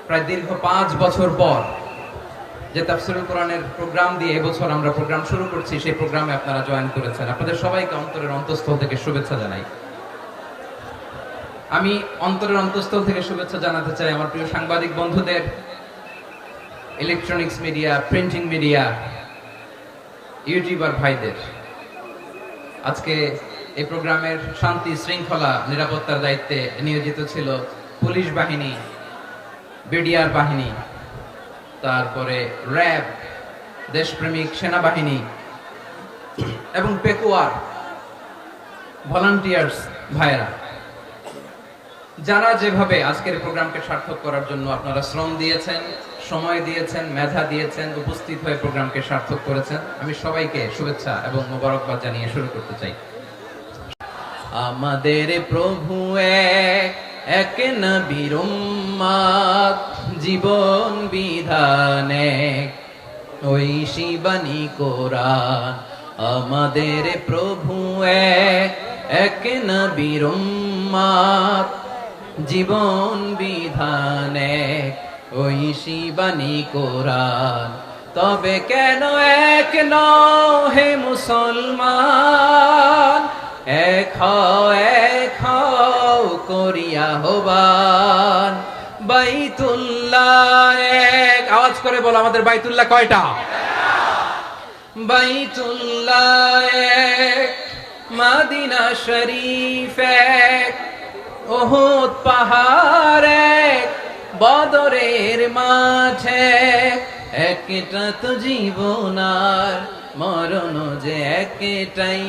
প্রায় দীর্ঘ 5 বছর পর যে তাফসীরুল কোরআনের প্রোগ্রাম দিয়ে এবছর আমরা প্রোগ্রাম শুরু করছি, সেই প্রোগ্রামে আপনারা জয়েন করেছেন। আপনাদের সবাইকে অন্তরের অন্তঃস্থল থেকে শুভেচ্ছা জানাই। আমি অন্তরের অন্তঃস্থল থেকে শুভেচ্ছা জানাতে চাই আমার প্রিয় সাংবাদিক বন্ধুদের, electronics media, printing media, YouTuber ভাইদের। আজকে এই প্রোগ্রামের শান্তি শৃঙ্খলা নিরাপত্তার দায়িত্বে নিয়োজিত ছিল পুলিশ বাহিনী, বিডিআর বাহিনী, তারপরে র্যাব, দেশপ্রেমিক সেনাবাহিনী এবং পেকুয়ার ভলান্টিয়ার্স ভাইয়েরা, যারা যেভাবে আজকের প্রোগ্রামকে সার্থক করার জন্য আপনারা শ্রম দিয়েছেন, সময় দিয়েছেন, মেধা দিয়েছেন, উপস্থিত হয়ে প্রোগ্রামকে সার্থক করেছেন, আমি সবাইকে শুভেচ্ছা এবং মোবারকবাদ জানিয়ে শুরু করতে চাই। আমাদের প্রভু এক নবীর উম্মত, জীবন বিধানে ঐশী বাণী কোরআন। আমাদের প্রভু এক নবীর উম্মত, জীবন বিধানে ঐশী বাণী কোরআন। তবে কেন এক নও হে মুসলমান, এক হও করিয়া হবান। বাইতুল্লাহ এক, আওয়াজ করে বলো আমাদের বাইতুল্লাহ কয়টা? বাইতুল্লাহ এক, মদিনা শরীফ এক, উহুদ পাহাড় এক, বদরের মাঠে একটা তো জীবন আর মরণ যে একটাই,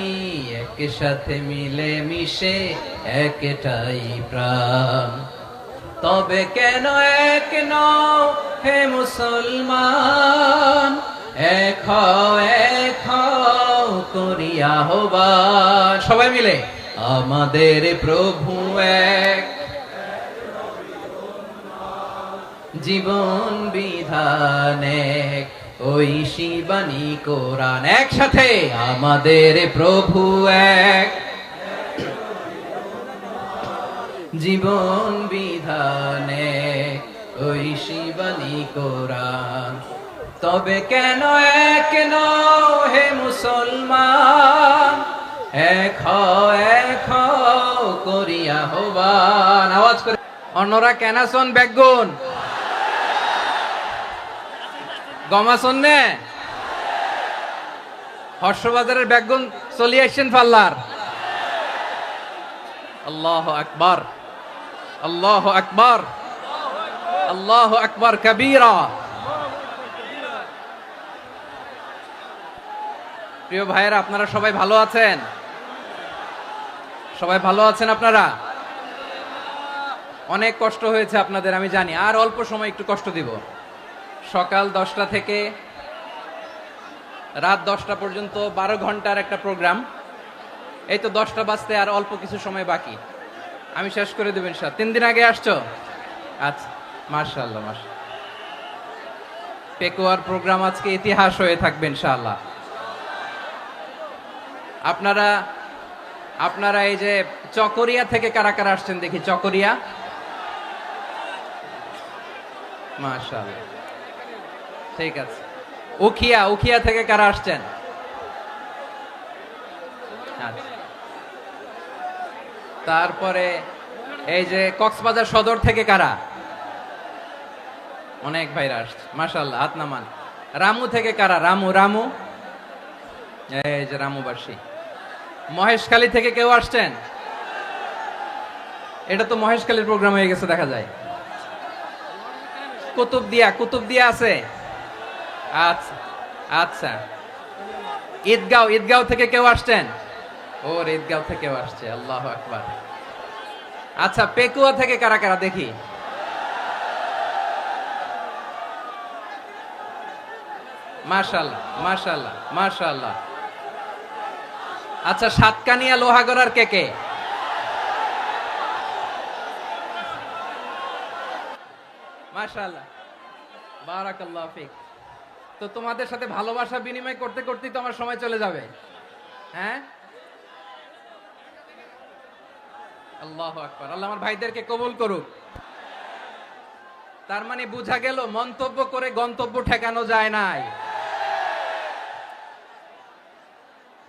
একসাথে মিলে মিশে একটাই প্রাণ। তবে কেন এক নও হে মুসলমান, এক হও করিয়া হবান। সবাই মিলে আমাদের প্রভু এক, জীবন বিধানে ঐশী বাণী কোরআন। একসাথে আমাদের প্রভু এক, জীবন বিধানে ঐশী বাণী কোরআন। তবে কেন এক নও হে মুসলমান, এক হও করিয়া হবান। আওয়াজ করে অন্যরা কেনাসন বেগুন গমাসন নে হর্ষবাজারের বেগুন চলিয়ে আসছেন পাল্লার। আল্লাহু আকবার, আল্লাহু আকবার, আল্লাহু আকবার কবীরা। প্রিয় ভাইয়েরা, আপনারা সবাই ভালো আছেন? সবাই ভালো আছেন? আপনারা অনেক কষ্ট হয়েছে আপনাদের, আমি জানি। আর অল্প সময় একটু কষ্ট দিব। সকাল 10টা থেকে রাত 10টা পর্যন্ত 12 ঘন্টার একটা প্রোগ্রাম। এই তো 10টা বাজতে আর অল্প কিছু সময় বাকি, আমি শেষ করে দেবেন। 3 দিন আগে আসছো? আচ্ছা, মাশাআল্লাহ মাশাআল্লাহ। পেকুয়ার প্রোগ্রাম আজকে ইতিহাস হয়ে থাকবে ইনশাআল্লাহ। আপনারা এই যে চকরিয়া থেকে কারা কারা আসছেন দেখি? চকরিয়া, মাশাআল্লাহ, ঠিক আছে। উখিয়া থেকে কারা আসছেন? আচ্ছা। তারপরে এই যে কক্সবাজার সদর থেকে কারা? অনেক ভাইরা আসছে, মাশাআল্লাহ, হাত নামান। রামু থেকে কারা? রামু, এই যে রামুবাসী। মহেশখালী থেকে কেউ আসছেন? এটা তো মহেশখালীর প্রোগ্রাম হয়ে গেছে দেখা যায়। কুতুবদিয়া আছে? আচ্ছা আচ্ছা। ঈদগাঁও থেকে কেউ আসছেন? ওর ঈদগাঁও থেকেও আসছে, আল্লাহু আকবার। আচ্ছা, পেকুয়া থেকে কারা কারা দেখি? মাশাআল্লাহ মাশাআল্লাহ মাশাআল্লাহ। আচ্ছা, সাতকানিয়া লোহাগড়ার কে? মাশাআল্লাহ, বারাকাল্লাহু ফিক। তো তোমাদের সাথে ভালোবাসা বিনিময় করতে করতেই তো আমার সময় চলে যাবে। হ্যাঁ, আল্লাহু আকবার। আল্লাহ আমার ভাইদেরকে কবুল করুক। তার মানে বোঝা গেল মন্তব্য করে গন্তব্য ঠেকানো যায় নাই।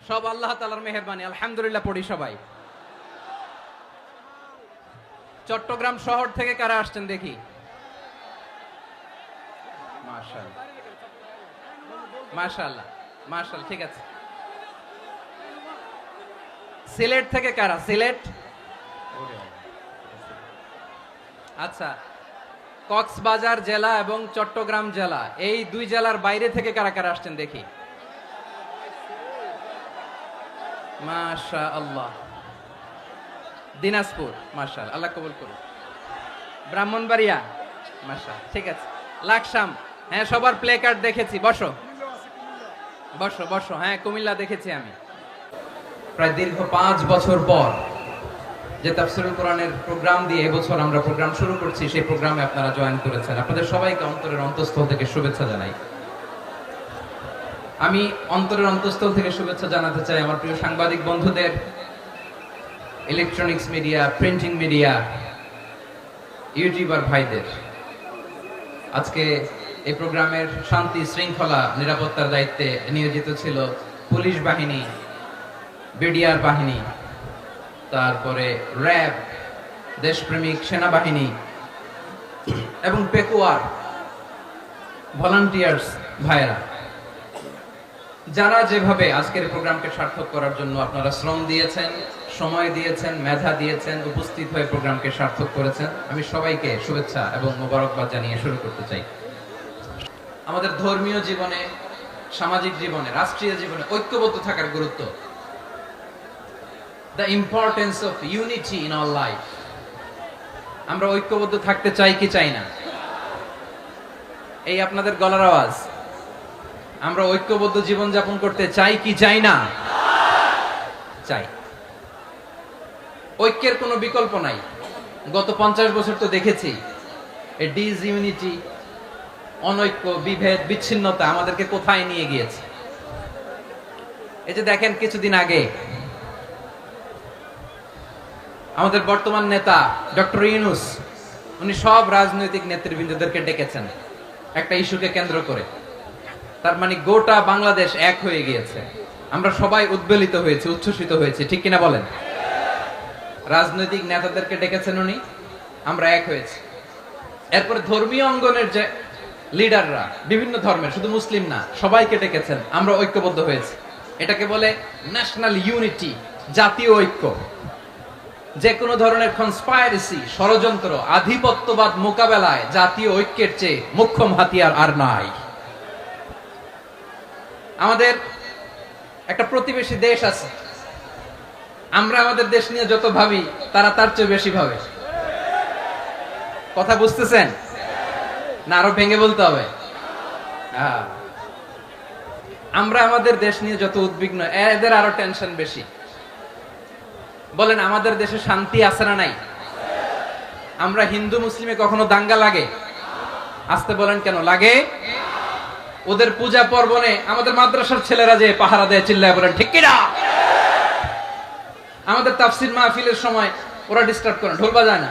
সব আল্লাহ তাআলার মেহেরবানি, আলহামদুলিল্লাহ পড়ি সবাই। চট্টগ্রাম শহর থেকে কারা আসছেন দেখি? মাশাআল্লাহ মাশাআল্লাহ মাশাআল্লাহ, ঠিক আছে। সিলেট থেকে কারা? সিলেট, আচ্ছা। কক্সবাজার জেলা এবং চট্টগ্রাম জেলা, এই দুই জেলার বাইরে থেকে কারা কারা আসছেন দেখি? মাশাআল্লাহ। দিনাজপুর, মাশাআল্লাহ, আল্লাহ কবুল করুন। ব্রাহ্মণবাড়িয়া, মাশাআল্লাহ, ঠিক আছে। লাকসাম, হ্যাঁ সবার প্লে কার্ড দেখেছি, বসো বসো বসো। হ্যাঁ কুমিল্লা দেখেছি আমি। প্রায় দীর্ঘ 5 বছর পর যে তাফসীরুল কোরআনের প্রোগ্রাম দিয়ে এবছর আমরা প্রোগ্রাম শুরু করছি, সেই প্রোগ্রামে আপনারা জয়েন করেছেন। আপনাদের সবাইকে অন্তরের অন্তঃস্থল থেকে শুভেচ্ছা জানাই। আমি অন্তরের অন্তঃস্থল থেকে শুভেচ্ছা জানাতে চাই আমার প্রিয় সাংবাদিক বন্ধুদের, electronics media, printing media, YouTuber ভাইদের। আজকে এই প্রোগ্রামের শান্তি শৃঙ্খলা নিরাপত্তার দায়িত্বে নিয়োজিত ছিল পুলিশ বাহিনী, বিডিআর বাহিনী, তারপরে র্যাব, দেশপ্রেমিক সেনাবাহিনী এবং পেকুয়ার ভলান্টিয়ার্স ভাইয়েরা, যারা যেভাবে আজকের প্রোগ্রামকে সার্থক করার জন্য আপনারা শ্রম দিয়েছেন, সময় দিয়েছেন, মেধা দিয়েছেন, উপস্থিত হয়ে প্রোগ্রামকে সার্থক করেছেন, আমি সবাইকে শুভেচ্ছা এবং মোবারকবাদ জানিয়ে শুরু করতে চাই। আমাদের ধর্মীয় জীবনে, সামাজিক জীবনে, রাষ্ট্রীয় জীবনে ঐক্যবদ্ধ থাকার গুরুত্ব, the importance of unity in our life. আমরা ঐক্যবদ্ধ থাকতে চাই কি চাই না? এই আপনাদের গলার আওয়াজ। আমরা ঐক্যবদ্ধ জীবন যাপন করতে চাই কি চাই না? চাই। ঐক্যের কোনো বিকল্প নাই। গত 50 বছর তো দেখেছি এই ডিসইউনিটি, অনৈক্য, বিভেদ, বিচ্ছিন্নতা আমাদেরকে কোথায় নিয়ে গিয়েছে। এই যে দেখেন কিছুদিন আগে আমাদের বর্তমান নেতা ডক্টর ইউনূস, উনি সব রাজনৈতিক নেতৃবৃন্দদেরকে ডেকেছেন একটা ইস্যুকে কেন্দ্র করে। তার মানে গোটা বাংলাদেশ এক হয়ে গিয়েছে। আমরা সবাই উদ্বেলিত হয়েছি, উচ্ছ্বসিত হয়েছি, ঠিক কিনা বলেন? রাজনৈতিক নেতাদেরকে ডেকেছেন উনি, আমরা এক হয়েছি। এরপরে ধর্মীয় অঙ্গনের যে লিডাররা, বিভিন্ন ধর্মের, শুধু মুসলিম না, সবাইকে ডেকেছেন, আমরা ঐক্যবদ্ধ হয়েছি। এটাকে বলে ন্যাশনাল ইউনিটি, জাতীয় ঐক্য। যে কোনো ধরনের কনস্পাইরেসি, ষড়যন্ত্র, আধিপত্যবাদ মোকাবেলায় জাতীয় ঐক্যের চেয়ে মোক্ষম হাতিয়ার আর নাই। আমাদের একটা প্রতিবেশী দেশ আছে, আমরা আমাদের দেশ নিয়ে যত ভাবি তারা তার চেয়ে বেশি ভাবে। কথা বুঝতেছেন না? আরো ভেঙে বলতে হবে। আমরা আমাদের দেশ নিয়ে যত উদ্বিগ্ন, এদের আরো টেনশন বেশি। বলেন আমাদের দেশে শান্তি আছে না নাই? আমরা হিন্দু মুসলিমে কখনো দাঙ্গা লাগে? আসতে বলেন কেন লাগে? ওদের পূজা পার্বণে আমাদের মাদ্রাসার ছেলেরা যে পাহারা দেয়, চিল্লায় বলেন ঠিক কিনা? আমাদের তাফসীর মাহফিলের সময় ওরা ডিস্টার্ব করে, ঢোল বাজায় না।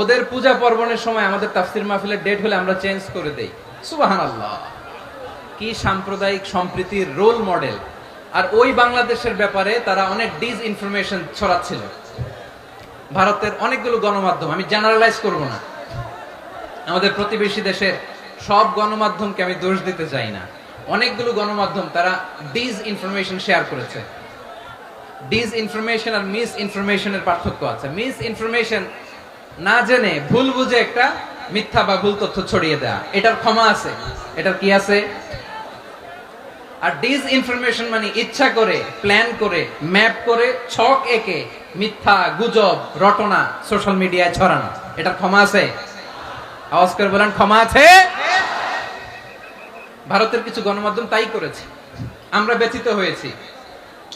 ওদের পূজা পার্বণের সময় আমাদের তাফসীর মাহফিলের ডেট হলে আমরা চেঞ্জ করে দেই। সুবহানাল্লাহ, কি সাম্প্রদায়িক সম্প্রীতির রোল মডেল। আর ওই বাংলাদেশের ব্যাপারে তারা অনেক ডিসইনফরমেশন ছড়াচ্ছিল। ভারতের অনেকগুলো গণমাধ্যম, আমি জেনারেলাইজ করব না, আমাদের প্রতিবেশী দেশের সব গণমাধ্যমকে আমি দোষ দিতে চাই না, অনেকগুলো গণমাধ্যম তারা ডিসইনফরমেশন শেয়ার করেছে। ডিসইনফরমেশন আর মিস ইনফরমেশনের পার্থক্য আছে। মিস ইনফরমেশন না জেনে ভুল বুঝে একটা মিথ্যা বা ভুল তথ্য ছড়িয়ে দেয়া, এটার ক্ষমা আছে, এটার কি আছে? আর ডিসইনফরমেশন মানে ইচ্ছা করে, প্ল্যান করে, ম্যাপ করে, ছক এঁকে মিথ্যা, গুজব, রটনা সোশ্যাল মিডিয়ায় ছড়ানো, এটার ক্ষমা আছে? আওয়াজ করে বলেন ক্ষমা আছে? ভারতের কিছু গণমাধ্যম তাই করেছে। আমরা ব্যথিত হয়েছি,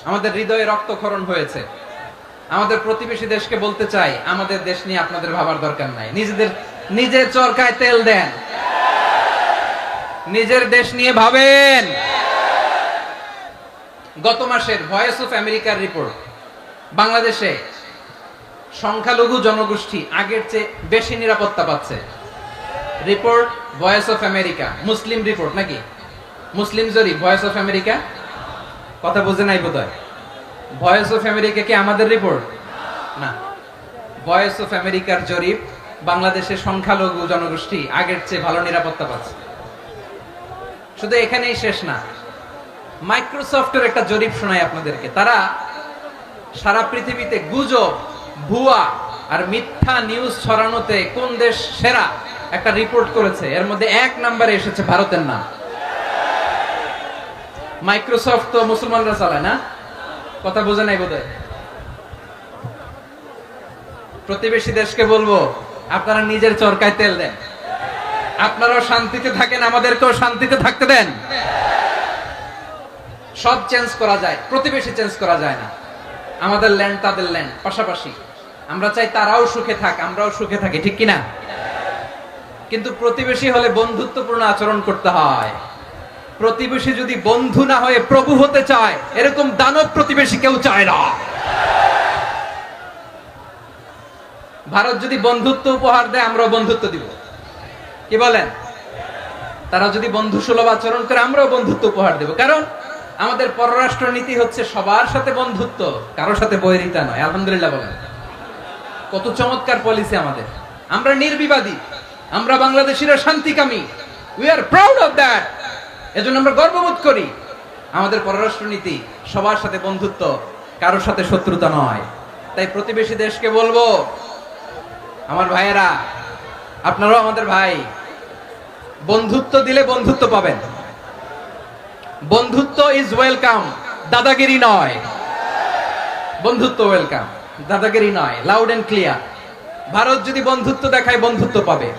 আমাদের হৃদয়ে রক্তক্ষরণ হয়েছে। আমাদের প্রতিবেশী দেশকে বলতে চাই, আমাদের দেশ নিয়ে আপনাদের ভাবার দরকার নাই। নিজের চরকায় তেল দেন, নিজের দেশ নিয়ে ভাবেন। গত মাসের ভয়েস অফ আমেরিকার রিপোর্ট, বাংলাদেশে সংখ্যালঘু জনগোষ্ঠী আগের চেয়ে বেশি নিরাপত্তা পাচ্ছে। Report voice of America, Muslim report নাকি মুসলিম জরিপ, ভয়েস অফ আমেরিকা। কথা বুঝে নাই বোধহয়। ভয়েস অফ আমেরিকা কি আমাদের রিপোর্ট না? ভয়েস অফ আমেরিকার জরিপ, বাংলাদেশের সংখ্যালঘু জনগোষ্ঠী আগের চেয়ে ভালো নিরাপত্তা পাচ্ছে। শুধু এখানেই শেষ না, মাইক্রোসফটের একটা জরিপ শোনাই আপনাদেরকে। তারা সারা পৃথিবীতে গুজব, ভুয়া আর মিথ্যা নিউজ ছড়ানোতে কোন দেশ সেরা একটা রিপোর্ট করেছে। এর মধ্যে 1 নম্বরে এসেছে ভারতের নাম। মাইক্রোসফট তো মুসলমানরা চালায় না? কথা বোঝে নাই বোধহয়। প্রতিবেশী দেশকে বলবো, আপনারা নিজের চরকায় তেল দেন, আপনারাও শান্তিতে থাকেন, আমাদেরকেও শান্তিতে থাকতে দেন। সব চেঞ্জ করা যায়, প্রতিবেশী চেঞ্জ করা যায় না। আমাদের ল্যান্ড তাদের ল্যান্ড, পাশাপাশি। আমরা চাই তারাও সুখে থাক, আমরাও সুখে থাকি, ঠিক কিনা? কিন্তু প্রতিবেশী হলে বন্ধুত্বপূর্ণ আচরণ করতে হয়। প্রতিবেশী যদি বন্ধু না হয়ে প্রভু হতে চায়, এরকম দানব প্রতিবেশী কেউ চায় না। ভারত যদি বন্ধুত্ব উপহার দেয়, আমরাও বন্ধুত্ব দিব, কি বলেন? তারা যদি বন্ধু সুলভ আচরণ করে, আমরাও বন্ধুত্ব উপহার দেব। কারণ আমাদের পররাষ্ট্র নীতি হচ্ছে সবার সাথে বন্ধুত্ব, কারোর সাথে বৈরিতা নয়। আলহামদুলিল্লাহ বলেন, কত চমৎকার পলিসি আমাদের। আমরা নির্বিবাদী, আমরা বাংলাদেশিরা শান্তিকামী। We are proud of that. এজন্য আমরা গর্ববোধ করি। আমাদের পররাষ্ট্র নীতি সবার সাথে বন্ধুত্ব, কারোর সাথে শত্রুতা নয়। তাই প্রতিবেশী দেশকে বলবো, আমার ভাইয়েরা, আপনারাও আমাদের ভাই, বন্ধুত্ব দিলে বন্ধুত্ব পাবেন। বন্ধুত্ব ইজ ওয়েলকাম, দাদাগিরি নয়। বন্ধুত্ব ওয়েলকাম, দাদাগিরি নয়। Loud and clear. ভারত যদি বন্ধুত্ব দেখায়, বন্ধুত্ব পাবে।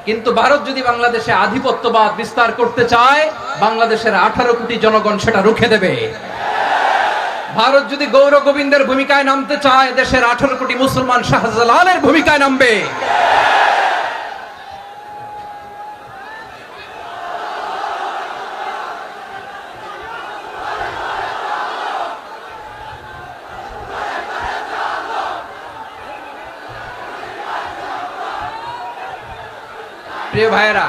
কিন্তু ভারত যদি বাংলাদেশে আধিপত্যবাদ বিস্তার করতে চায়, বাংলাদেশের 18 কোটি জনগণ সেটা রুখে দেবে। ভারত যদি গৌর গোবিন্দের ভূমিকায় নামতে চায়, দেশের 18 কোটি মুসলমান শাহজালালের ভূমিকায় নামবে। প্রিয় ভাইয়েরা,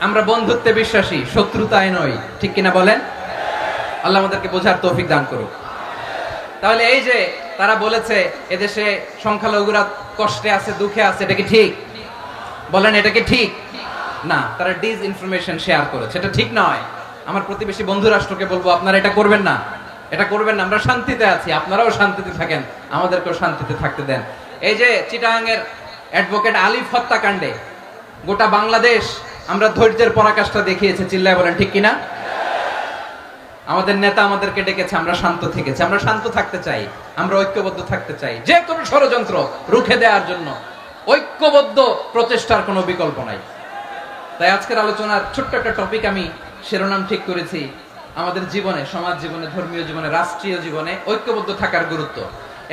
আমরা বন্ধুত্বে বিশ্বাসী, শত্রুতায় নই, ঠিক কিনা বলেন? আল্লাহ আমাদেরকে বোঝার তৌফিক দান করুক। তাহলে এই যে তারা বলেছে এদেশে সংখ্যালঘুরা কষ্টে আছে, দুঃখে আছে, এটা কি ঠিক? বলেন, এটা কি ঠিক? না, তারা ডিস ইনফরমেশন শেয়ার করেছে, এটা ঠিক নয়। আমার প্রতিবেশী বন্ধু রাষ্ট্রকে বলবো, আপনারা এটা করবেন না, এটা করবেন না। আমরা শান্তিতে আছি, আপনারাও শান্তিতে থাকেন, আমাদেরকেও শান্তিতে থাকতে দেন। এই যে চিটাগাংয়ের অ্যাডভোকেট আলিফ হত্যাকাণ্ডে গোটা বাংলাদেশ আমরা ধৈর্যের পরাকাষ্ঠা দেখিয়েছে, চিল্লায় বলেন, ঠিক কিনা? আমাদের নেতা আমাদেরকে ডেকেছে, আমরা শান্ত থেকেছি। আমরা শান্ত থাকতে চাই, আমরা ঐক্যবদ্ধ থাকতে চাই। যে কোনো ষড়যন্ত্র রুখে দেওয়ার জন্য ঐক্যবদ্ধ প্রচেষ্টার কোনো বিকল্প নাই। তাই আজকের আলোচনার ছোট্ট একটা টপিক আমি শিরোনাম ঠিক করেছি, আমাদের জীবনে, সমাজ জীবনে, ধর্মীয় জীবনে, রাষ্ট্রীয় জীবনে ঐক্যবদ্ধ থাকার গুরুত্ব।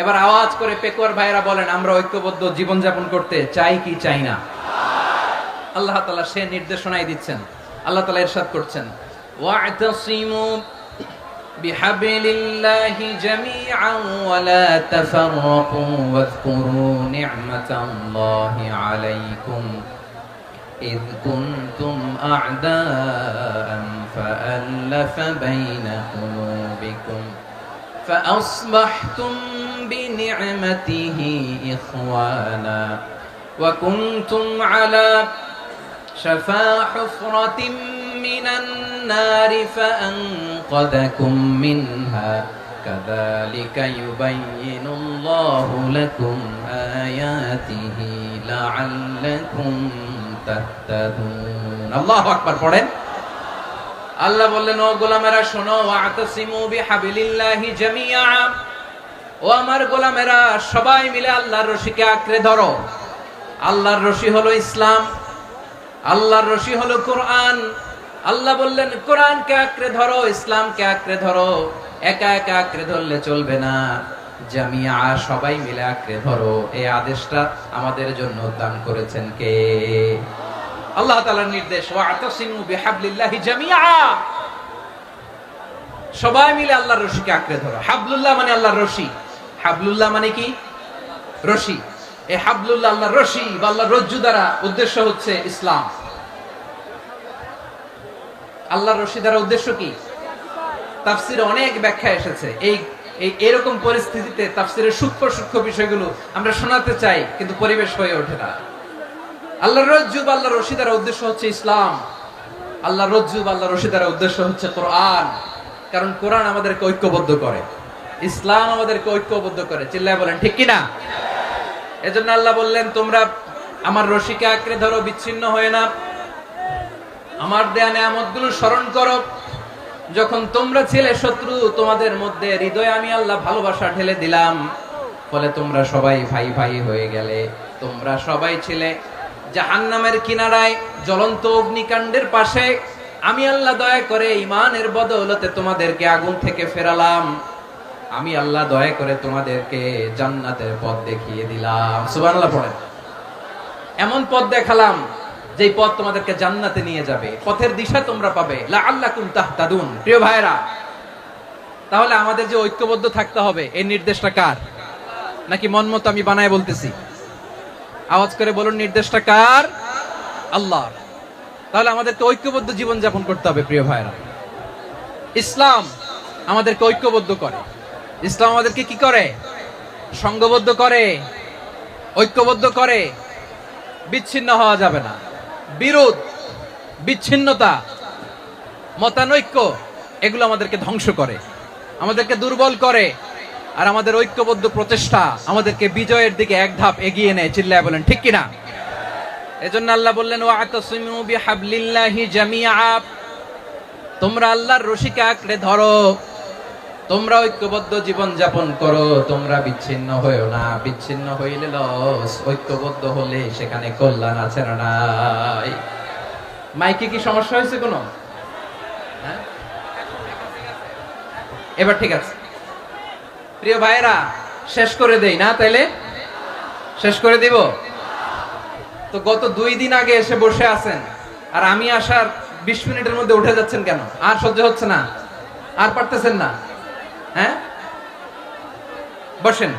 এবার আওয়াজ করে পেকুয়ার ভাইয়েরা বলেন, আমরা ঐক্যবদ্ধ জীবনযাপন করতে চাই কি চাই না? আল্লাহ তাআলা সে নির্দেশনাই দিচ্ছেন। আল্লাহ তাআলা ইরশাদ করছেন, ওয়া'তাসিমু বিহাবলিল্লাহি জামিআন ওয়া লা তাফাররাকু ওয়াযকুরু নি'মাতাল্লাহি আলাইকুম إذ كنتم أعداء فألف بين قلوبكم فأصبحتم بنعمته إخوانا وكنتم على شفا حفرة من النار فأنقذكم منها كذلك يبين الله لكم آياته لعلكم تهتدون الله أكبر পড়েন আল্লাহ বললেন ও গোলামেরা শোনো ওয়াতাসিমু বিহাবিলিল্লাহি জামিআ ও আমার গোলামেরা সবাই মিলে আল্লাহর রশিকে আঁকড়ে ধরো আল্লাহর রশি হলো ইসলাম আল্লাহর রশি হলো কোরআন আল্লাহ বললেন কোরআনকে আঁকড়ে ধরো ইসলামকে আঁকড়ে ধরো একা একা আঁকড়ে ধরলে চলবে না জামিআ সবাই মিলে আঁকড়ে ধরো এই আদেশটা আমাদের জন্য দান করেছেন কে আল্লাহ তাআলার নির্দেশ ওয়াতাসিমু বিহাবলিল্লাহি জামিআ সবাই মিলে আল্লাহর রশিকে আঁকড়ে ধরো হাবলুল্লাহ মানে আল্লাহর রশি হাবলুল্লাহ মানে কি রশি, এই হাবলুল্লাহ আল্লাহর রশি বা আল্লাহর রজ্জু দ্বারা উদ্দেশ্য হচ্ছে ইসলাম। আল্লাহর রশি দ্বারা উদ্দেশ্য কি? তাফসিরে অনেক ব্যাখ্যা এসেছে। এরকম পরিস্থিতিতে তাফসিরের সূক্ষ্ম সূক্ষ্ম বিষয়গুলো আমরা শোনাতে চাই, কিন্তু পরিবেশ হয়ে ওঠে না। আল্লাহর রজ্জু বা আল্লাহর রশি দ্বারা উদ্দেশ্য হচ্ছে ইসলাম। আল্লাহর রজ্জু বা আল্লাহর রশি দ্বারা উদ্দেশ্য হচ্ছে কোরআন। কারণ কোরআন আমাদেরকে ঐক্যবদ্ধ করে, ইসলাম আমাদেরকে ঐক্যবদ্ধ করে। চিল্লায় বলেন ঠিক কিনা? এজন্য আল্লাহ বললেন, তোমরা আমার রশিকে আঁকড়ে ধরো, বিচ্ছিন্ন হয়ে না। আমার দেয়া নেয়ামতগুলো স্মরণ করো। যখন তোমরা ছিলে শত্রু, তোমাদের মধ্যে হৃদয়ে আমি আল্লাহ ভালোবাসা ঢেলে দিলাম, ফলে তোমরা সবাই ভাই ভাই হয়ে গেলে। তোমরা সবাই ছিলে জাহান্নামের কিনারায়, জ্বলন্ত অগ্নিকাণ্ডের পাশে। আমি আল্লাহ দয়া করে ঈমানের বদৌলতে তোমাদেরকে আগুন থেকে ফেরালাম। আমি আল্লাহ দয়া করে তোমাদেরকে জান্নাতের পথ দেখিয়ে দিলাম। সুবহানাল্লাহ পড়েন। এমন পথ দেখালাম যেই পথ তোমাদেরকে জান্নাতে নিয়ে যাবে, পথের দিশা তোমরা পাবে। লাআল্লাকুম তাহতাদুন। প্রিয় ভাইরা, তাহলে আমাদের যে ঐক্যবদ্ধ থাকতে হবে, এই নির্দেশটা কার? নাকি মন মতো আমি বানায় বলতেছি? আওয়াজ করে বলুন, নির্দেশটা কার? আল্লাহর। তাহলে আমাদেরকে ঐক্যবদ্ধ জীবন যাপন করতে হবে। প্রিয় ভাইরা, ইসলাম আমাদেরকে ঐক্যবদ্ধ করে। ইসলাম আমাদেরকে কি করে? সংঘবদ্ধ করে, ঐক্যবদ্ধ করে। বিচ্ছিন্ন হওয়া যাবে না। বিরোধ, বিচ্ছিন্নতা, মতানৈক্য, এগুলো আমাদেরকে ধ্বংস করে, আমাদেরকে দুর্বল করে। আর আমাদের ঐক্যবদ্ধ প্রচেষ্টা আমাদেরকে বিজয়ের দিকে এক ধাপ এগিয়ে নেয়। চিল্লায় বলেন ঠিক কিনা? এজন্য আল্লাহ বললেন, ওয়াতাসিমু বিহাবলিল্লাহি জামিআ। তোমরা আল্লাহর রশিকে আঁকড়ে ধরো, তোমরা ঐক্যবদ্ধ জীবন যাপন করো, তোমরা বিচ্ছিন্ন হইও না। বিচ্ছিন্ন হইলে লস, ঐক্যবদ্ধ হলে সেখানে কল্যাণ আছে না নাই? মাইকে কি সমস্যা হয়েছে কোনো? হ্যাঁ, এবার ঠিক আছে। প্রিয় ভাইরা, শেষ করে দেই না? তাইলে শেষ করে দিব তো। গত 2 দিন আগে এসে বসে আছেন, আর আমি আসার 20 মিনিটের মধ্যে উঠে যাচ্ছেন কেন? আর সহ্য হচ্ছে না? আর পারতেছেন না? হ্যাঁ, বসেন।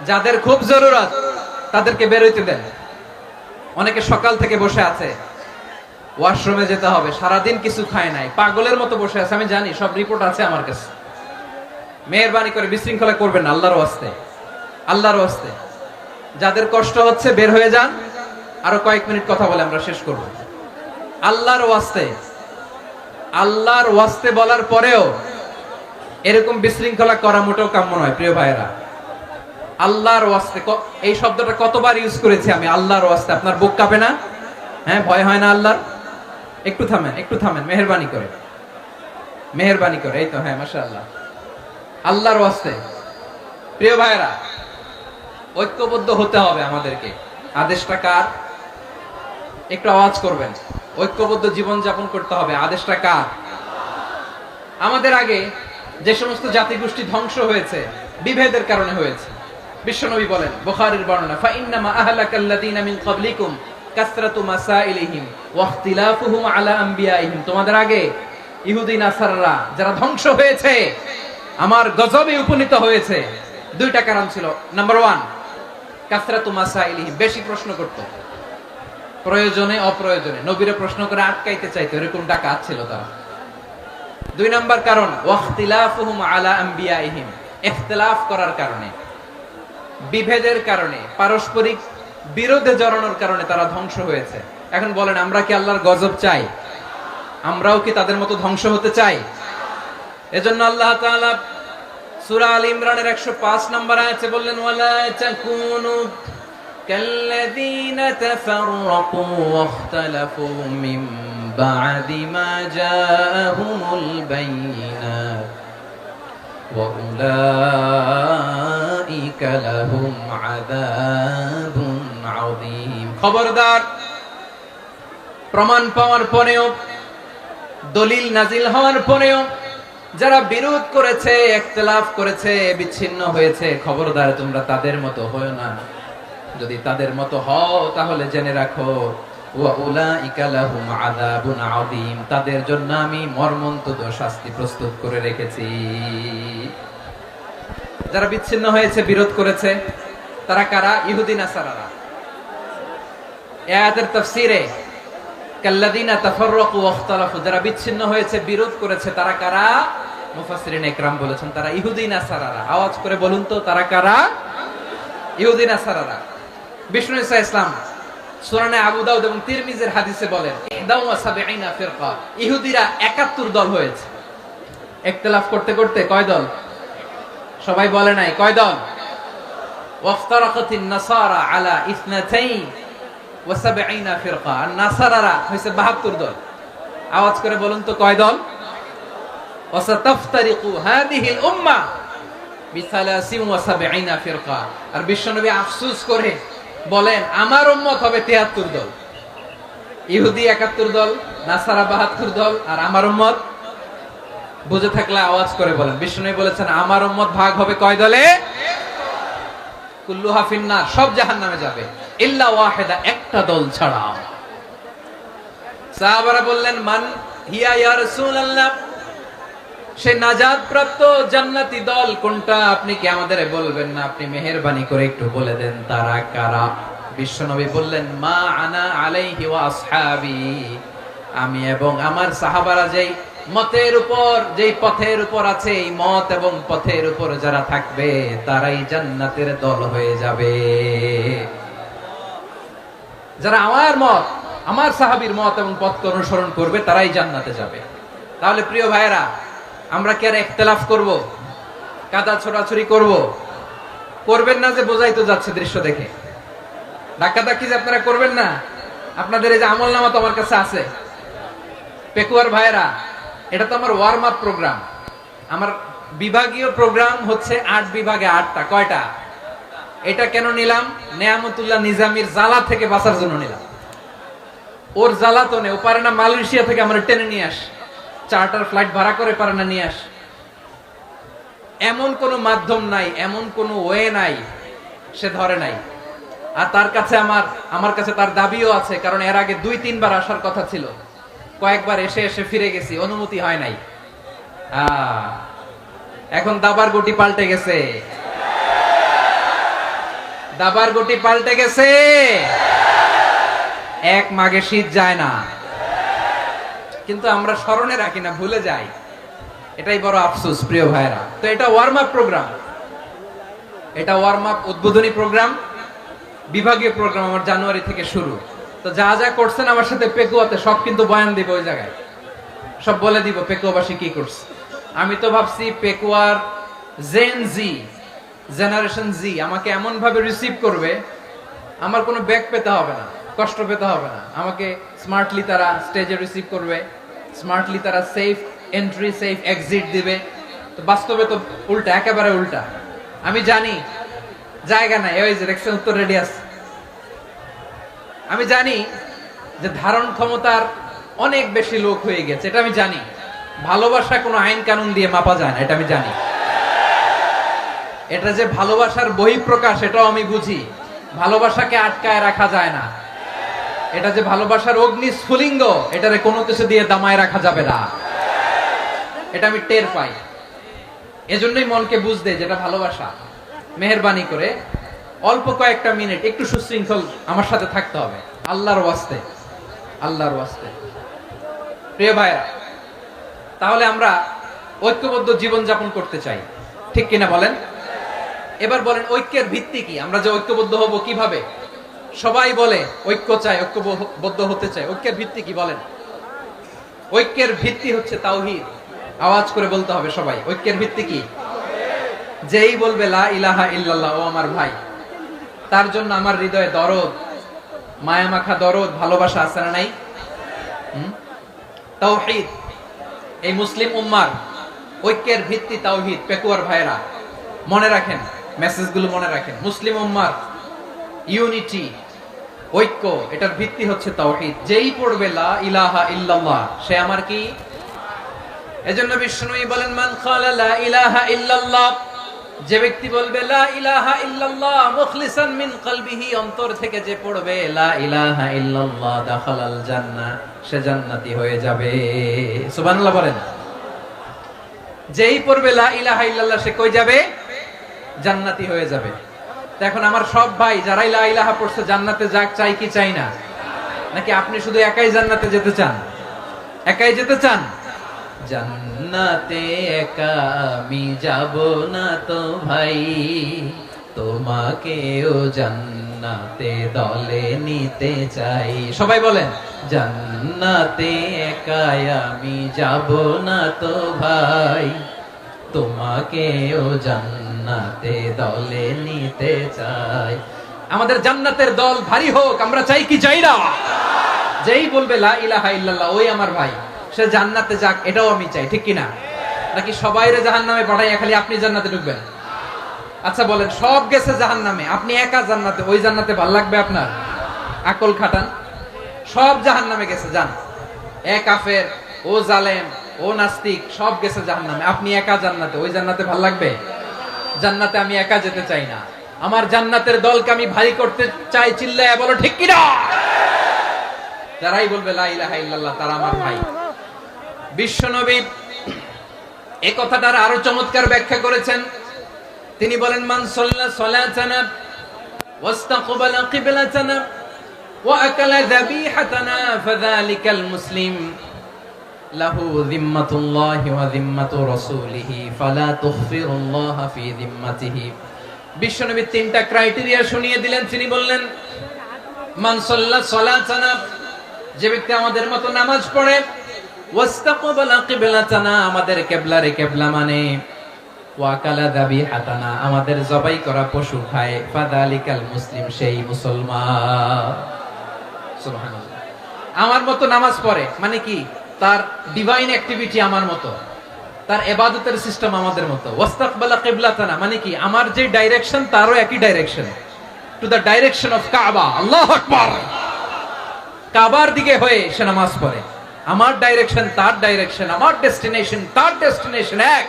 যাদের খুব জরুরত তাদেরকে বের হইতে দেন। অনেকে সকাল থেকে বসে আছে, ওয়াশরুমে যেতে হবে, সারাদিন কিছু খায় নাই, পাগলের মতো বসে আছে। আমি জানি, সব রিপোর্ট আছে আমার কাছে। মেহেরবানি করে বিশৃঙ্খলা করবেন না, আল্লাহর ওয়াস্তে, আল্লাহর ওয়াস্তে। যাদের কষ্ট হচ্ছে বের হয়ে যান। আরো কয়েক মিনিট কথা বলে আমরা শেষ করব। আল্লাহর ওয়াস্তে, আল্লাহর ওয়াস্তে বলার পরেও এরকম বিশৃঙ্খলা করা মোটেও কাম্য নয়। প্রিয় ভাইরা, আল্লাহর ওয়াস্তে, এই শব্দটা কতবার ইউজ করেছি আমি, আল্লাহর ওয়াস্তে। আপনার বুক কাঁপে না? হ্যাঁ, ভয় হয় না আল্লাহর? একটু থামেন, একটু থামেন, মেহেরবানি করে, মেহেরবানি করে। এই তো, হ্যাঁ, মাশাআল্লাহ। আল্লাহর ওয়াস্তে প্রিয় ভাইরা, ঐক্যবদ্ধ হতে হবে আমাদেরকে। আদেশটা কার? একটু আওয়াজ করবেন। ঐক্যবদ্ধ জীবন যাপন করতে হবে। আদেশটা কার? আমাদের আগে যে সমস্ত জাতিগোষ্ঠী ধ্বংস হয়েছে, বিভেদের কারণে হয়েছে। বিশ্বনবী বলেন, বুখারীর বর্ণনা, ফাইন্নামা আহলাকাল্লাযীনা মিন ক্বাবলিকুম কাসরাতু মাসাইলিহিম ওয়া ইখতিলাফুহুম আলা আম্বিয়াইহিম। তোমাদের আগে ইহুদি নাসারারা যারা ধ্বংস হয়েছে, আমার গজবে উপনীত হয়েছে, 2টা কারণ ছিল। নাম্বার 1, কাসরাতু মাসাইলিহিম, বেশি প্রশ্ন করত, প্রয়োজনে অপ্রয়োজনে নবীরে প্রশ্ন করে আটকাইতে চাইতো, এরকম ডাকাত ছিল তারা। 2 নাম্বার কারণ, ওয়াখতিলাফুহুম আলা আম্বিয়াইহিম, ইখতিলাফ করার কারণে, বিভেদের কারণে, পারস্পরিক বিরোধে জড়ানোর কারণে তারা ধ্বংস হয়েছে। এখন বলেন, আমরা কি আল্লাহর গজব চাই? আমরাও কি তাদের মতো ধ্বংস হতে চাই? এজন্য আল্লাহ তাআলা সূরা আল ইমরানের 105 নম্বর আয়াতে বললেন, ওয়ালা তাকুনু কাল্লাযীনা তাফাররাকু ওয়াখতালাফু মিন বা'দি মা জাআহুমুল বাইয়িনাত ওয়া উলাইকা লাহুম আযাবুন আযীম। খবরদার, প্রমাণ পাওয়ার পরেও, দলিল নাজিল হওয়ার পরেও যারা বিরোধ করেছে, ইখতিলাফ করেছে, বিচ্ছিন্ন হয়েছে, খবরদার তোমরা তাদের মতো হয়ো না। যদি তাদের মতো হও তাহলে জেনে রাখো, ওয়া উলাইকা লাহুম আযাবুন আযীম, তাদের জন্য আমি মর্মন্তুদ শাস্তি প্রস্তুত করে রেখেছি। যারা বিচ্ছিন্ন হয়েছে, বিরোধ করেছে, তারা কারা? ইহুদি নাসারারা। এই আয়াতের তাফসীরে কাল্লাযিনা তাফাররাকু ওয়াখতালাফু, যারা বিচ্ছিন্ন হয়েছে, বিরোধ করেছে, তারা কারা? মুফাসসিরিন ইকরাম বলেছেন তারা ইহুদি নাসারারা। আওয়াজ করে বলুন তো, তারা কারা? ইহুদি নাসারারা। বিষ্ণু ঈসা ইসলাম সুনানে আবু দাউদ এবং তিরমিজির হাদিসে বলেন 71 ফিরকা, ইহুদিরা 71 দল হয়েছে। ইখতিলাফ করতে করতে কয় দল? সবাই বলে নাই কয় দল? ওয়াফতারাকাতিন নাসারা আলা 72 ফিরকা, আর নাসারারা হইছে 72 দল। আওয়াজ করে বলুন তো কয় দল? ওয়াসাতাফতারিকু হাদিহিল উম্মাহ বি73 ফিরকা। আর বিশ্বনবী আফসোস করে বলেন আমার উম্মত হবে 73 দল। ইহুদি 71 দল, নাসারা 72 দল, আর আমার উম্মত, বুঝে থাকলে আওয়াজ করে বলেন। বিশ্বনবী বলেছেন আমার উম্মত ভাগ হবে কয় দলে? কুল্লুহা ফিন্নার, সব জাহান্নামে যাবে, ইল্লা ওয়াহিদা, একটা দল ছাড়া। সাহাবারা বললেন মান হিয়া ইয়া রাসূলুল্লাহ, সে নাজাত প্রাপ্ত জান্নাতি দল কোনটা? আপনি কি আমাদের বলবেন না? আপনি মেহেরবানি করে একটু বলে দেন তারা কারা? বিশ্বনবী বললেন মা আনা আলাইহি ওয়া আসহাবি, আমি এবং আমার সাহাবারা যেই মতের উপর, যেই পথের উপর আছে, এই মত এবং পথের উপর যারা থাকবে তারাই জান্নাতের দল হয়ে যাবে। যারা আমার মত, আমার সাহাবীর মত এবং পথকে অনুসরণ করবে তারাই জান্নাতে যাবে। তাহলে প্রিয় ভাইয়েরা, আমরা কি আর ইখতিলাফ করব? কাদা ছোড়াছুরি করব? করবেন না যে বোঝাই তো যাচ্ছে দৃশ্য দেখে। ধাক্কাধাক্কি যে আপনারা করবেন না। আপনাদের এই যে আমলনামা তো আমার কাছে আছে। পেকুয়ার ভাইয়েরা, এটা তো আমার ওয়ার্ম আপ প্রোগ্রাম। আমার বিভাগীয় প্রোগ্রাম হচ্ছে 8 বিভাগে 8টা। কয়টা? এটা কেন নিলাম? নেয়ামতুল্লাহ নিজামীর জ্বালা থেকে বাঁচার জন্য নিলাম। ওর জ্বালা তো নেই, ও পারে না মালয়েশিয়া থেকে আমরা টেনে নিয়ে আস, চার্টার ফ্লাইট ভাড়া করে পারে না নিয়ে আস। এমন কোন মাধ্যম নাই, এমন কোন ওয়ে নাই, সে ধরে নাই। আর তার কাছে আমার কাছে তার দাবিও আছে, কারণ এর আগে 2-3 বার আসার কথা ছিল। কয়েকবার এসে এসে ফিরে গেছি, অনুমতি হয় নাই। এখন দাবার গুটি পাল্টে গেছে, দাবার গুটি পাল্টে গেছে। এক মাঘে শীত যায় না, কিন্তু আমরা স্মরণে রাখি না, ভুলে যাই। এটাই বড় আফসোস প্রিয় ভাইরা। তো এটা ওয়ার্ম আপ প্রোগ্রাম, এটা ওয়ার্ম আপ উদ্বোধনী প্রোগ্রাম, বিভাগীয় প্রোগ্রাম আমার জানুয়ারি থেকে শুরু। তো যা যা করছেন আমার সাথে পেকুয়াতে সব কিন্তু বয়ান দিব, ওই জায়গায় সব বলে দিব পেকুয়াবাসী কি করছে। আমি তো ভাবছি পেকুয়ার জেন জি, জেনারেশন জি আমাকে এমন ভাবে রিসিভ করবে, আমার কোনো ব্যাক পেতে হবে না, কষ্ট পেতে হবে না। আমাকে স্মার্টলি তারা স্টেজে রিসিভ করবে, স্মার্টলি তারা সেফ এন্ট্রি, সেফ এক্সিট দিবে। তো বাস্তবে তো উল্টা, একেবারে উল্টা। আমি জানি জায়গা নাই, ওই যে দেখছেন উত্তর রেডি আছে। আমি জানি যে ধারণ ক্ষমতার অনেক বেশি লোক হয়ে গেছে, এটা আমি জানি। ভালোবাসা কোনো আইন কানুন দিয়ে মাপা যায় না, এটা আমি জানি। এটা যে ভালোবাসার বহিঃপ্রকাশ, এটাও আমি বুঝি। ভালোবাসাকে আটকায় রাখা যায় না। এটা যে ভালোবাসার অগ্নি স্ফুলিঙ্গ, এটারে কোনো কিছু দিয়ে দামায় রাখা যাবে না, এটা আমি টের পাই। এজন্যই মনকে বুঝতে যেটা ভালোবাসা। মেহেরবানি করে অল্প কয়েকটা মিনিট একটু সুশৃঙ্খল আমার সাথে থাকতে হবে, আল্লাহর ওয়াস্তে, আল্লাহর ওয়াস্তে। প্রিয় ভাইরা, তাহলে আমরা ঐক্যবদ্ধ জীবন যাপন করতে চাই, ঠিক কিনা বলেন? এবার বলেন ঐক্যের ভিত্তি কি? আমরা যে ঐক্যবদ্ধ হব কিভাবে? সবাই বলে ঐক্য চাই, ঐক্যবদ্ধ হতে চাই। ঐক্যের ভিত্তি কি বলেন? ঐক্যের ভিত্তি হচ্ছে তাওহীদ। আওয়াজ করে বলতে হবে সবাই, ঐক্যের ভিত্তি কি? যেই বলবে লা ইলাহা ইল্লাল্লাহ, ও আমার ভাই, তার জন্য আমার হৃদয়ে দরদ, মায়া মাখা দরদ, ভালোবাসা আছে না নাই? তাওহীদ। এই মুসলিম উম্মার ঐক্যের ভিত্তি তাওহীদ। পেকুয়ার ভাইরা মনে রাখেন, মেসেজগুলো মনে রাখেন। মুসলিম উম্মার ইউনিটি, ঐক্য, এটার ভিত্তি হচ্ছে তাওহীদ। যেই পড়বে লা ইলাহা ইল্লাল্লাহ, সে আমার কি? এজন্য বিষ্ণুই বলেন মান ক্বালা লা ইলাহা ইল্লাল্লাহ, যে ব্যক্তি বলবে লা ইলাহা ইল্লাল্লাহ মুখলিসান মিন কলবিহি, অন্তর থেকে যে পড়বে লা ইলাহা ইল্লাল্লাহ, দাখালাল জান্নাহ, সে জান্নাতি হয়ে যাবে। সুবহানাল্লাহ বলেন। যেই পড়বে লা ইলাহা ইল্লাল্লাহ, সে কই যাবে? জান্নাতি হয়ে যাবে। তো এখন আমার সব ভাই যারাই লা ইলাহা পড়ছে জান্নাতে যাক, চাই কি চাই না? নাকি আপনি শুধু একাই জান্নাতে যেতে চান? একাই যেতে চান? জান্নাতে একা আমি যাব না তো ভাই, তোমাকেও জান্নাতে দলে নিতে চাই। সবাই বলেন, জান্নাতে একা আমি যাব না তো ভাই, তোমাকেও জান্নাতে দলে নিতে চাই। আমাদের জান্নাতের দল ভারী হোক, আমরা চাই কি চাই না? যেই বলবে লা ইলাহা ইল্লাল্লাহ ওই আমার ভাই, সে জান্নাতে যাক, এটাও আমি চাই, ঠিক কি না? নাকি সবাইরে জাহান্নামে পাঠাইয়া খালি আপনি জান্নাতে ঢুকবেন? আচ্ছা বলেন, সব গেছে জাহান্নামে, আপনি একা জান্নাতে, ওই জান্নাতে ভালো লাগবে আপনার? আকল খাটান। সব জাহান্নামে গেছে, যান। এ কাফের, ও জালেম, ও নাস্তিক, সব গেছে জাহান্নামে, আপনি একা জান্নাতে, ওই জান্নাতে ভালো লাগবে? জান্নাতে আমি একা যেতে চাই না, আমার জান্নাতের দলকে আমি ভারী করতে চাই। চিল্লায়া বলো ঠিক কি না? যারাই বলবে লা ইলাহা ইল্লাল্লাহ তারা আমার ভাই। বিশ্বনবী এই কথাটার আরো চমৎকার ব্যাখ্যা করেছেন। তিনি বলেন, মান সাল্লা সালাতানা ওয়াস্তাকবালা কিবলাতানা ওয়া আকালা যাবিহাতানা ফাযালিকাল মুসলিম লাহু যিম্মাতুল্লাহি ওয়া যিম্মাতু রাসূলিহি ফালা তুখফিরুল্লাহা ফি যিম্মাতিহি। বিশ্বনবী তিনটা ক্রাইটেরিয়া শুনিয়ে দিলেন। তিনি বললেন, মান সাল্লা সালাতানা, যে ব্যক্তি আমাদের মতো নামাজ পড়ে, ওয়াস্তাকবালা কিবলাতানা, আমাদের কিবলারে কিবলা মানে, ওয়া আকালা যাবিহাতানা, আমাদের জবাই করা পশু খায়, ফাযালিকাল মুসলিম, সেই মুসলমান। সুবহানাল্লাহ। আমার মতো নামাজ পড়ে মানে কি? তার ডিভাইন অ্যাক্টিভিটি আমার মতো, তার ইবাদতের সিস্টেম আমাদের মতো। ওয়াস্তাকবালা কিবলাতানা মানে কি? আমার যে ডাইরেকশন তারও একই direction, to the direction of কাবা। আল্লাহু আকবার। কাবার দিকে হয়ে সে নামাজ পড়ে। আমার ডাইরেকশন তার ডাইরেকশন, আমার ডেস্টিনেশন তার ডেস্টিনেশন এক।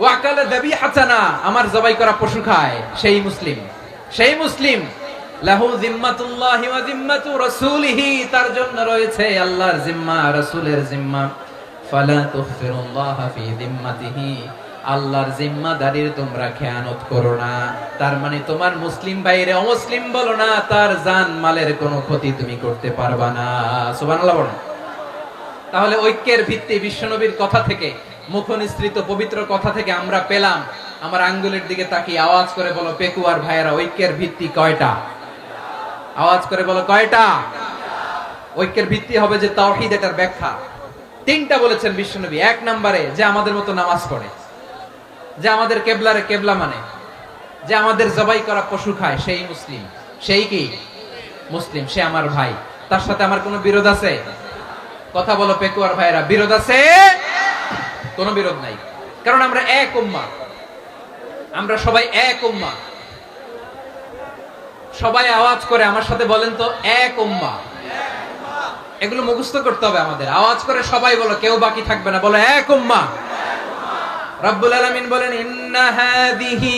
ওয়া আকালা যাবিহাতানা, আমার জবাই করা পশু খায়, সেই মুসলিম। সেই মুসলিম। লাহু যিম্মাতুল্লাহি ওয়া যিম্মাতু রাসূলিহি, তার জন্য রয়েছে আল্লাহর জিম্মা, রাসূলের জিম্মা। ফালা তুখফিরুল্লাহা ফি যিম্মাতিহি, আল্লাহর জিম্মাদারির তোমরা খেয়ানত করো না। তার মানে তোমার মুসলিম ভাইরে অমুসলিম বলো না, তার জান মালের কোনো ক্ষতি তুমি করতে পারবা না। সুবহানাল্লাহ বলেন। তাহলে ঐক্যের ভিত্তি বিশ্বনবীর কথা থেকে, মুখনিসৃত পবিত্র কথা থেকে আমরা পেলাম। আমার আঙ্গুলের দিকে তাকিয়ে আওয়াজ করে বলো পেকুয়ার ভাইয়েরা, ঐক্যের ভিত্তি কয়টা? আওয়াজ করে বলো কয়টা? ঐক্যের ভিত্তি হবে যে তাওহীদ, এটার ব্যাখ্যা তিনটা বলেছেন বিশ্বনবী। এক নম্বরে, যে আমাদের মতো নামাজ পড়ে, যে আমাদের কেবলারে কেবলা মানে, যে আমাদের জবাই করা পশু খায়, সেই মুসলিম। সেই কি মুসলিম? সে আমার ভাই। তার সাথে আমার কোনো বিরোধ আছে? কথা বলো পেকুয়ার ভাইরা, বিরোধ আছে? কোনো বিরোধ নাই, কারণ আমরা এক উম্মাহ, আমরা সবাই এক উম্মাহ। সবাই আওয়াজ করে আমার সাথে বলেন তো, এক উম্মাহ। এগুলো মুখস্থ করতে হবে আমাদের। আওয়াজ করে সবাই বলো, কেউ বাকি থাকবে না, বলো এক উম্মাহ। রব্বুল আলামিন বলেন, ইন্না হাযিহি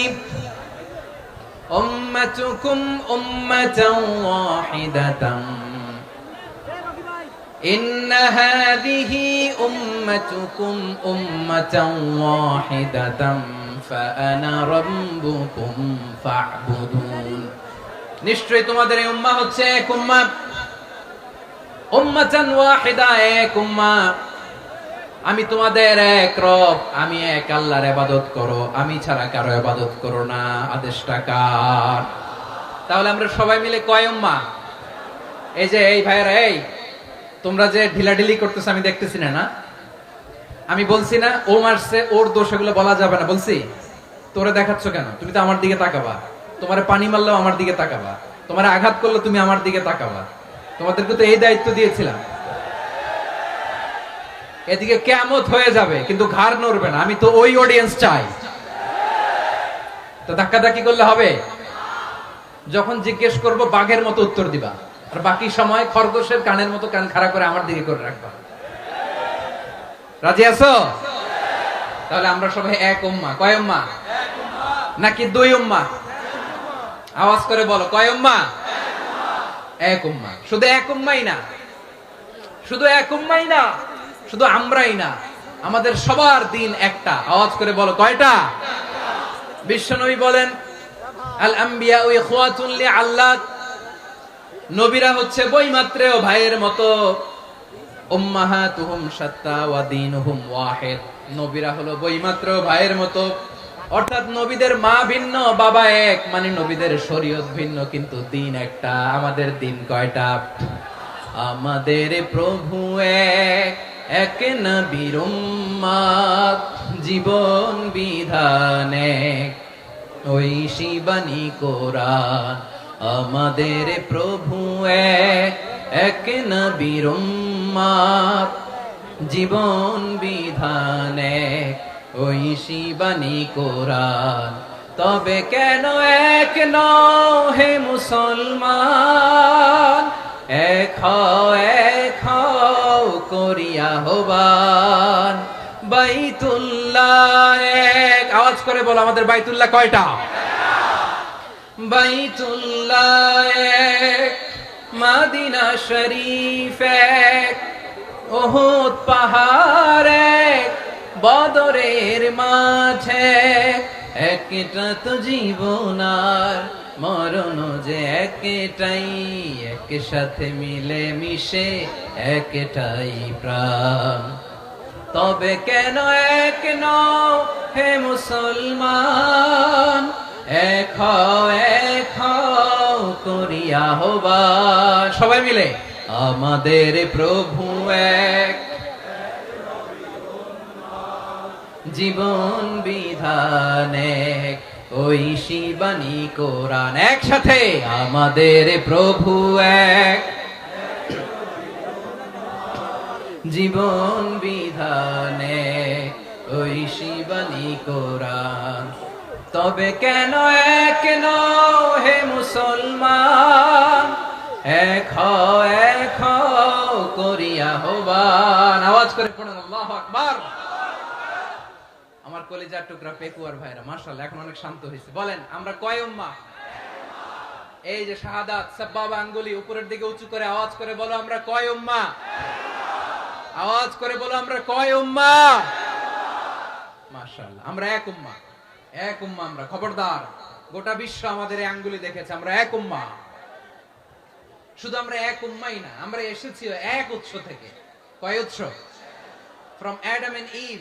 উম্মাতুকুম উম্মাতান ওয়াহিদাতান, ইন্না হাযিহি উম্মাতুকুম উম্মাতান ওয়াহিদাতান ফাআনা রাব্বুকুম ফা'বুদুন। নিশ্চয়ই তোমাদের এই উম্মাহ হচ্ছে এক উম্মাহ, উম্মাতান ওয়াহিদা, এক উম্মাহ। আমি তোমাদের এক রব, আমি এক আল্লাহর ইবাদত করো, আমি ছাড়া কারো ইবাদত করো না। আদেশটা কার? তাহলে আমরা সবাই মিলে কয় উম্মাহ? এই যে এই ভাইরা, এই তোমরা যে ঢিলাঢিলি করতেছ আমি দেখতেছি না, না আমি বলছি না ও মারছে, ওর দোষ, এগুলো বলা যাবে না। বলছি তোরে দেখাচ্ছ কেন? তুমি তো আমার দিকে তাকাবা। তোমারে পানি মারলেও আমার দিকে তাকাবা, তোমারে আঘাত করলে তুমি আমার দিকে তাকাবা। তোমাদেরকে তো এই দায়িত্ব দিয়েছিলাম। এদিকে কিয়ামত হয়ে যাবে কিন্তু ঘাড় নড়বে না, আমি তো ওই অডিয়েন্স চাই। তো ধাক্কাধাক্কি করলে হবে? যখন জিজ্ঞেস করব বাঘের মতো উত্তর দিবা, আর বাকি সময় খরগোশের কানের মতো কান খাড়া করে আমার দিকে করে রাখবা। রাজি আছো? তাহলে আমরা সবাই এক উম্মাহ। কয় উম্মাহ? নাকি দুই উম্মাহ? আওয়াজ করে বলো, কয় উম্মাহ? এক উম্মাহ। শুধু এক উম্মাই না, শুধু এক উম্মাই না, শুধু আমরাই না, আমাদের সবার দিন একটা। আওয়াজ করে বলো কয়টা? বিশ্বনবী বলেন, আল আম্বিয়া ইখওয়াতুন লিআল্লাত, নবীরা হচ্ছে বৈমাত্রেয় ভাইয়ের মতো। উম্মাহাতুহুম শাত্তা ওয়া দীনুহুম ওয়াহিদ, নবীরা হলো বৈমাত্রেয় ভাইয়ের মতো। অর্থাৎ নবীদের মা ভিন্ন বাবা এক, মানে নবীদের শরীয়ত ভিন্ন কিন্তু দিন একটা। আমাদের দিন কয়টা? আমাদের প্রভু এক, এক নবীর উম্মত, জীবন বিধান এক, ঐশী বাণী কোরআন। আমাদের প্রভু এক, এক নবীর উম্মত, জীবন বিধান এক, ঐশী বাণী কোরআন। তবে কেন এক নও হে মুসলমান, এক হও করিয়া আহ্বান। বাইতুল্লাহ এক, আওয়াজ করে বলো আমাদের বাইতুল্লাহ কয়টা? বাইতুল্লাহ এক, মদিনা শরীফ এক, উহুদ পাহাড় এক, বদরের মাঝে একটা তো জীবন আর মরণ যে একটাই, একসাথে মিলে মিশে একটাই প্রাণ। তবে কেন এক নও হে মুসলমান, এক হও করিয়া আহ্বান। সবাই মিলে আমাদের প্রভু এক, জীবন বিধান এক, ঐশী বাণী কোরআন। একসাথে আমাদের প্রভু এক, জীবন বিধান এক, ঐশী বাণী কোরআন। তবে কেন এক নও হে মুসলমান, এক হও করিয়া আহ্বান। আওয়াজ করে পড়ুন আল্লাহু আকবার। আমার কলিজার টুকরা পেকুয়ার ভাইরা মাশাআল্লাহ এখন অনেক শান্ত হয়েছে। বলেন আমরা কয় উম্মাহ? এই যে শাহাদাত সাব্বাবা আঙ্গুলি উপরের দিকে উঁচু করে আওয়াজ করে বলো আমরা কয় উম্মাহ? আওয়াজ করে বলো আমরা কয় উম্মাহ? মাশাআল্লাহ আমরা এক উম্মাহ, এক উম্মাহ আমরা। খবরদার, গোটা বিশ্ব আমাদের এই আঙ্গুলি দেখেছে, আমরা এক উম্মাহ। শুধু আমরা এক উম্মাই না, আমরা এসেছি এক উৎস থেকে। কয় উৎস? From Adam and eve.